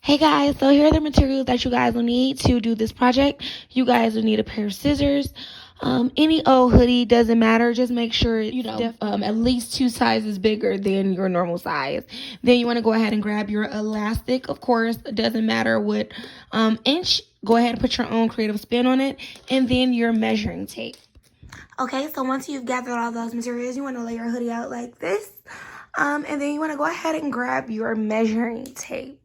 Hey guys, so here are the materials that you guys will need to do this project. You guys will need a pair of scissors. Any old hoodie, doesn't matter. Just make sure it's at least 2 sizes bigger than your normal size. Then you want to go ahead and grab your elastic. Of course, it doesn't matter what inch. Go ahead and put your own creative spin on it. And then your measuring tape. Okay, so once you've gathered all those materials, you want to lay your hoodie out like this. And then you want to go ahead and grab your measuring tape.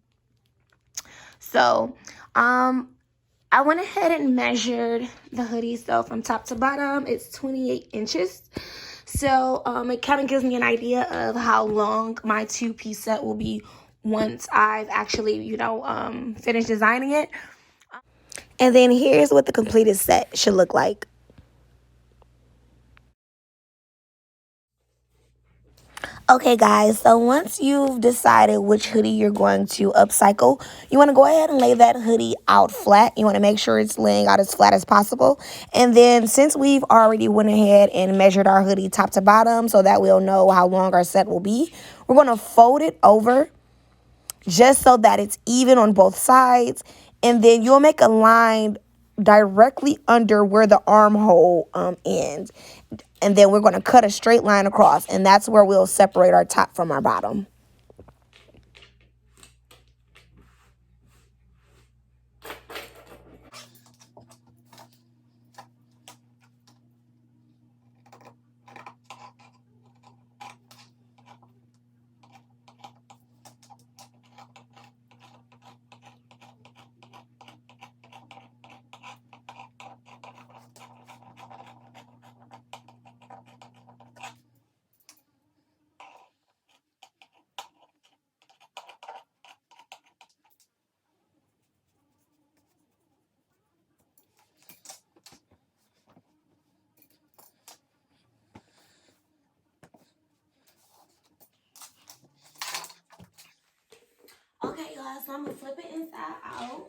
So, I went ahead and measured the hoodie. So from top to bottom, it's 28 inches. So, it kind of gives me an idea of how long my 2-piece set will be once I've actually, finished designing it. And then here's what the completed set should look like. Okay, guys, so once you've decided which hoodie you're going to upcycle, you want to go ahead and lay that hoodie out flat. You want to make sure it's laying out as flat as possible. And then since we've already went ahead and measured our hoodie top to bottom so that we'll know how long our set will be, we're going to fold it over just so that it's even on both sides. And then you'll make a line directly under where the armhole ends. And then we're going to cut a straight line across, and that's where we'll separate our top from our bottom. Okay, guys, so I'm going to flip it inside out.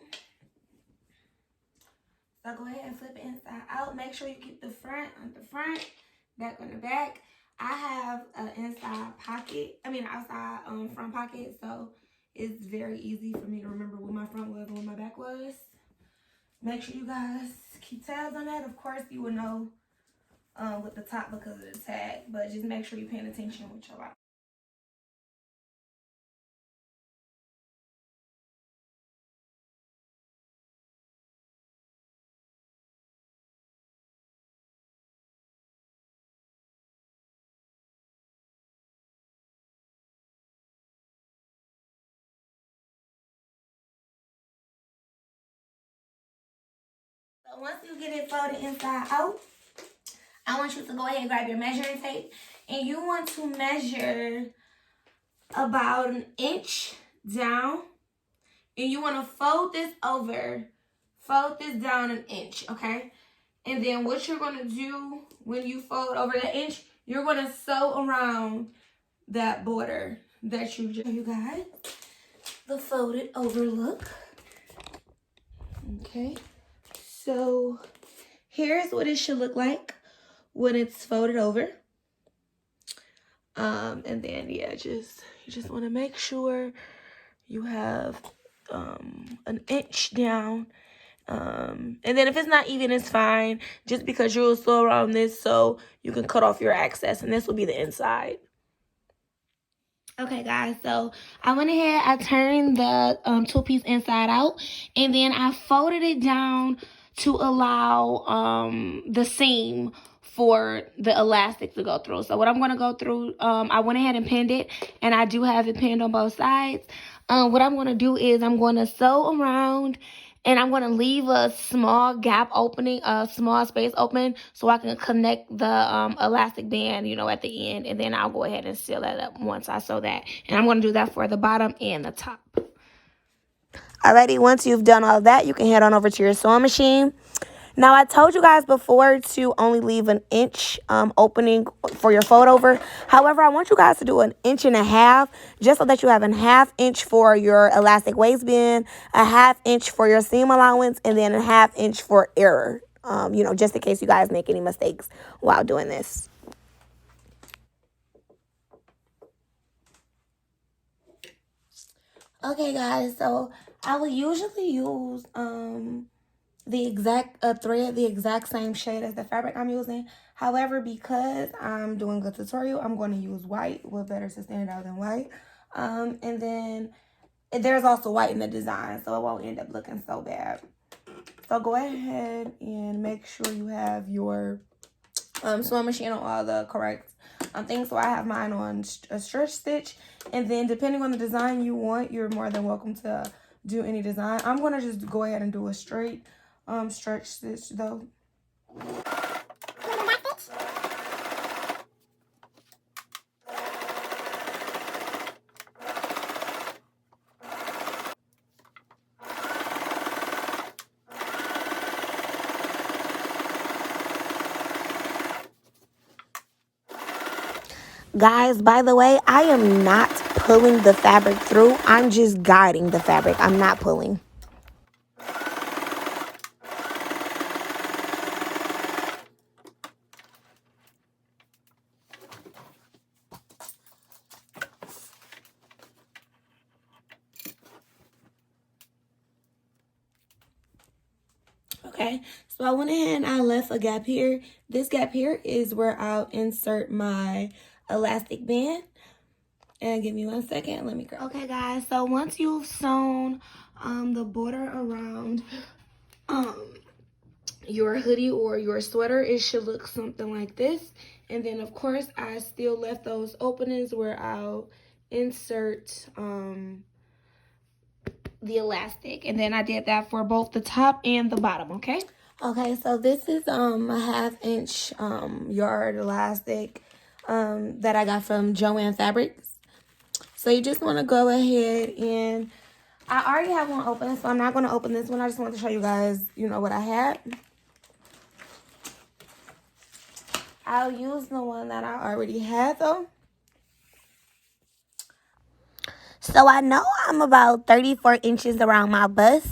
So go ahead and flip it inside out. Make sure you keep the front on the front, back on the back. I have an inside pocket, outside front pocket, so it's very easy for me to remember what my front was and what my back was. Make sure you guys keep tabs on that. Of course, you will know with the top because of the tag, but just make sure you're paying attention with your body. So once you get it folded inside out, I want you to go ahead and grab your measuring tape, and you want to measure about 1 inch down, and you want to fold this down 1 inch, okay? And then what you're going to do when you fold over the inch, you're going to sew around that border that you got the folded over look. Okay, so here's what it should look like when it's folded over. And then you just want to make sure you have 1 inch down. And then if it's not even, it's fine, just because you'll sew around this so you can cut off your excess, and this will be the inside. Okay, guys, so I went ahead, I turned the 2-piece inside out, and then I folded it down to allow the seam for the elastic to go through. So what I'm going to go through, I went ahead and pinned it, and I do have it pinned on both sides. What I'm going to do is I'm going to sew around, and I'm going to leave a small gap opening, a small space open, so I can connect the elastic band, at the end. And then I'll go ahead and seal that up once I sew that. And I'm going to do that for the bottom and the top. Alrighty, once you've done all that, you can head on over to your sewing machine. Now, I told you guys before to only leave 1 inch opening for your fold over. However, I want you guys to do 1.5 inches, just so that you have 1/2 inch for your elastic waistband, 1/2 inch for your seam allowance, and then 1/2 inch for error, just in case you guys make any mistakes while doing this. Okay, guys, so I would usually use the exact thread, the exact same shade as the fabric I'm using. However, because I'm doing a tutorial, I'm going to use white. What better to stand out than white? And then there's also white in the design, so it won't end up looking so bad. So go ahead and make sure you have your sewing machine on all the correct things. So I have mine on a stretch stitch, and then depending on the design you want, you're more than welcome to do any design. I'm gonna just go ahead and do a straight stretch stitch though. Guys, by the way, I am not pulling the fabric through. I'm just guiding the fabric. I'm not pulling. Okay, so I went ahead and I left a gap here. This gap here is where I'll insert my elastic band. And give me 1 second, let me grab. Okay guys, so once you've sewn the border around your hoodie or your sweater, it should look something like this. And then of course I still left those openings where I'll insert the elastic, and then I did that for both the top and the bottom. Okay, so this is a 1/2 inch yard elastic that I got from Joann Fabrics. So you just want to go ahead and I already have one open, so I'm not going to open this one. I just wanted to show you guys, you know, what I had. I'll use the one that I already had though. So I know I'm about 34 inches around my bust.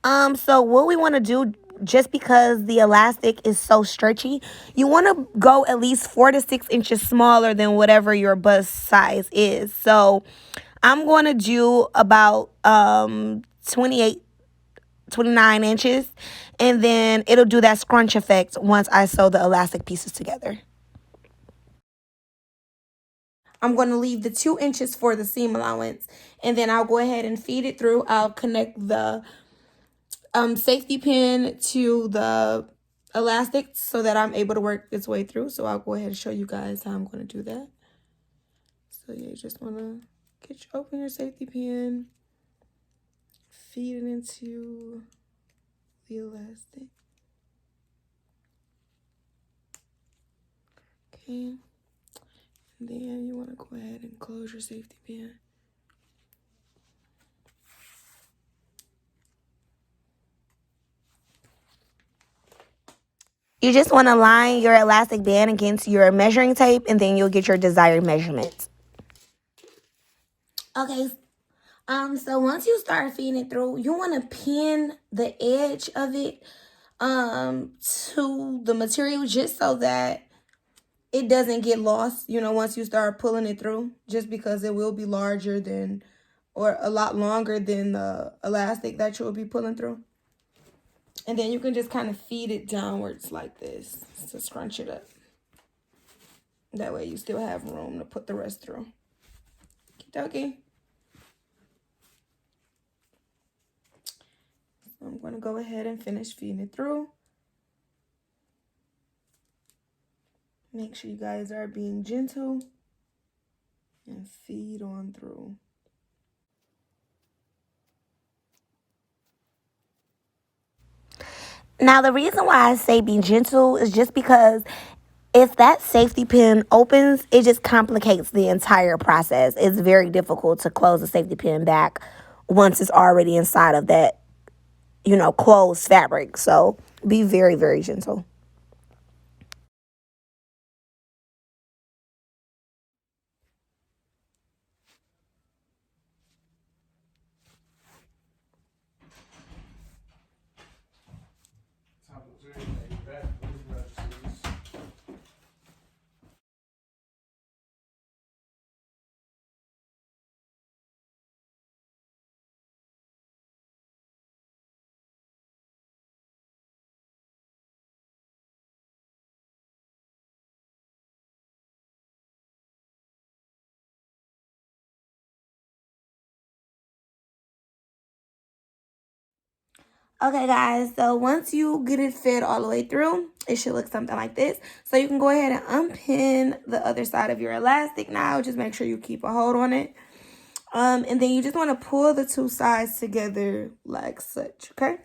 So what we want to do, just because the elastic is so stretchy, you want to go at least 4 to 6 inches smaller than whatever your bust size is. So I'm going to do about 28, 29 inches, and then it'll do that scrunch effect once I sew the elastic pieces together. I'm going to leave the 2 inches for the seam allowance, and then I'll go ahead and feed it through. I'll connect the safety pin to the elastic so that I'm able to work its way through. So I'll go ahead and show you guys how I'm going to do that. So yeah, you just want to open your safety pin, feed it into the elastic. Okay. And then you want to go ahead and close your safety pin. You just want to line your elastic band against your measuring tape, and then you'll get your desired measurements. Okay, so once you start feeding it through, you want to pin the edge of it to the material just so that it doesn't get lost, you know, once you start pulling it through, just because it will be larger than, or a lot longer than the elastic that you'll be pulling through. And then you can just kind of feed it downwards like this to scrunch it up. That way you still have room to put the rest through. Okay. So I'm going to go ahead and finish feeding it through. Make sure you guys are being gentle and feed on through. Now, the reason why I say be gentle is just because if that safety pin opens, it just complicates the entire process. It's very difficult to close the safety pin back once it's already inside of that, you know, closed fabric. So be very, very gentle. Okay, guys, so once you get it fit all the way through, it should look something like this. So you can go ahead and unpin the other side of your elastic now. Just make sure you keep a hold on it. And then you just want to pull the two sides together like such, okay?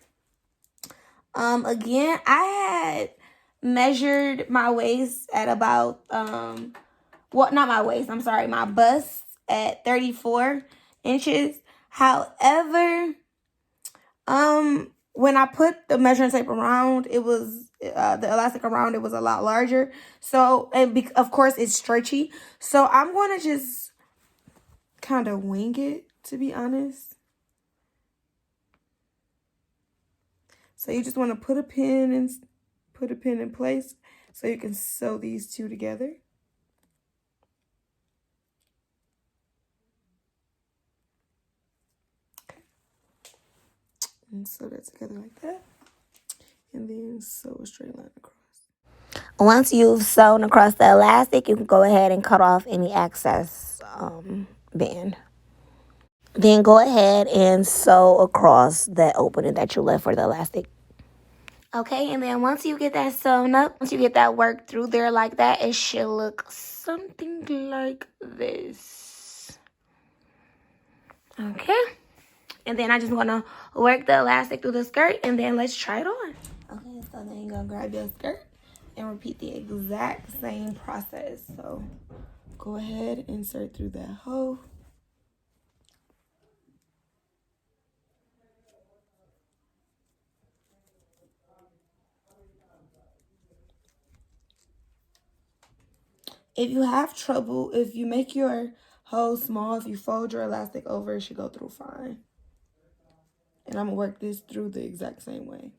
Again, I had measured my waist at about, well, not my waist, I'm sorry, my bust at 34 inches. However, when I put the measuring tape around, it was the elastic around it was a lot larger. So, and of course, it's stretchy. So I'm gonna just kind of wing it, to be honest. So you just want to put a pin in place so you can sew these two together. And sew that together like that. And then sew a straight line across. Once you've sewn across the elastic, you can go ahead and cut off any excess band. Then go ahead and sew across that opening that you left for the elastic. Okay, and then once you get that sewn up, once you get that work through there like that, it should look something like this. Okay. And then I just want to work the elastic through the skirt, and then let's try it on. Okay, so then you're going to grab your skirt and repeat the exact same process. So go ahead, insert through that hole. If you have trouble, if you make your hole small, if you fold your elastic over, it should go through fine. And I'm going to work this through the exact same way.